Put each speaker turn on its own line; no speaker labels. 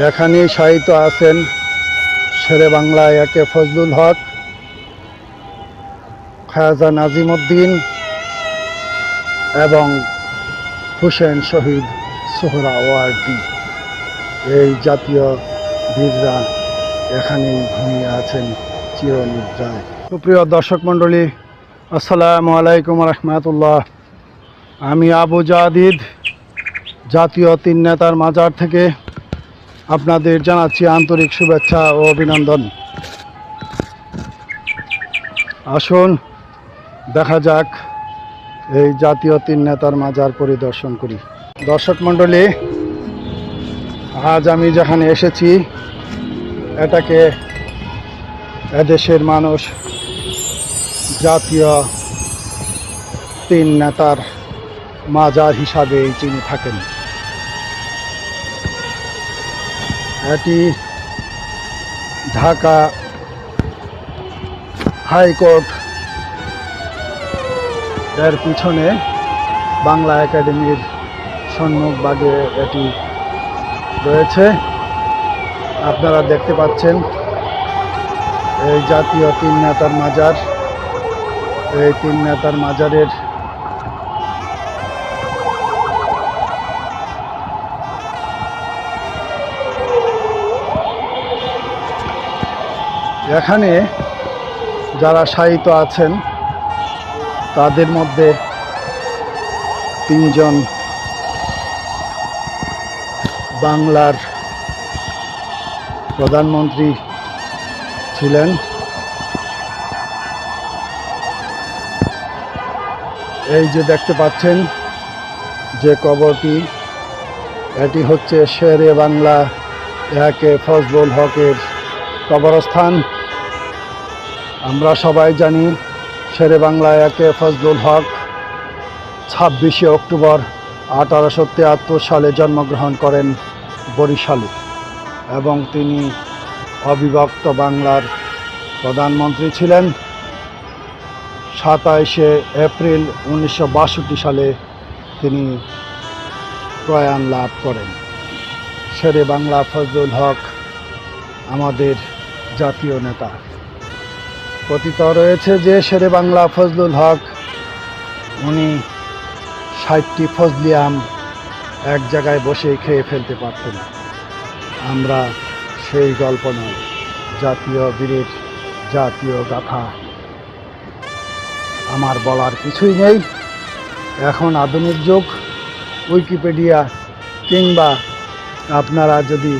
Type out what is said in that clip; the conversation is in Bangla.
এখানেই শায়িত আছেন শেরে বাংলা একে ফজলুল হক, খাজা নাজিমউদ্দিন এবং হুসেন শহীদ সোহরাওয়ার্দী। এই জাতীয় বীররা এখানেই ঘুমিয়ে আছেন চিরনিদ্রায়। সুপ্রিয় দর্শক মণ্ডলী, আসসালামু আলাইকুম রহমতুল্লাহ। আমি আবু জাদিদ জাতীয় তিন নেতার মাজার থেকে আপনাদের জানাচ্ছি আন্তরিক শুভেচ্ছা ও অভিনন্দন। আসুন দেখা যাক এই জাতীয় তিন নেতার মাজার পরিদর্শন করি। দর্শক মণ্ডলী, আজ আমি যেখানে এসেছি এটাকে এদেশের মানুষ জাতীয় তিন নেতার মাজার হিসাবেই চিনে থাকেন। এটি ঢাকা হাইকোর্ট এর পিছনে বাংলা একাডেমির সম্মুখভাগে এটি রয়েছে। আপনারা দেখতে পাচ্ছেন এই জাতীয় তিন নেতার মাজার। এই তিন নেতার মাজারের এখানে যারা শায়িত আছেন তাদের মধ্যে তিনজন বাংলার প্রধানমন্ত্রী ছিলেন। এই যে দেখতে পাচ্ছেন যে কবরটি, এটি হচ্ছে শেরে বাংলা একে ফজলুল হকের কবরস্থান। আমরা সবাই জানি শেরে বাংলা একে ফজলুল হক 26শে অক্টোবর 1873 সালে জন্মগ্রহণ করেন বরিশালে এবং তিনি অবিভক্ত বাংলার প্রধানমন্ত্রী ছিলেন। 27শে এপ্রিল 1962 সালে তিনি প্রয়াণ লাভ করেন। শেরে বাংলা ফজলুল হক আমাদের জাতীয় নেতা। কথিত রয়েছে যে শেরে বাংলা ফজলুল হক উনি 60টি ফজলি আম এক জায়গায় বসেই খেয়ে ফেলতে পারতেন। আমরা সেই গল্প নয়, জাতীয় বীরের জাতীয় গাথা আমার বলার কিছুই নেই। এখন আধুনিক যুগ, উইকিপিডিয়া কিংবা আপনারা যদি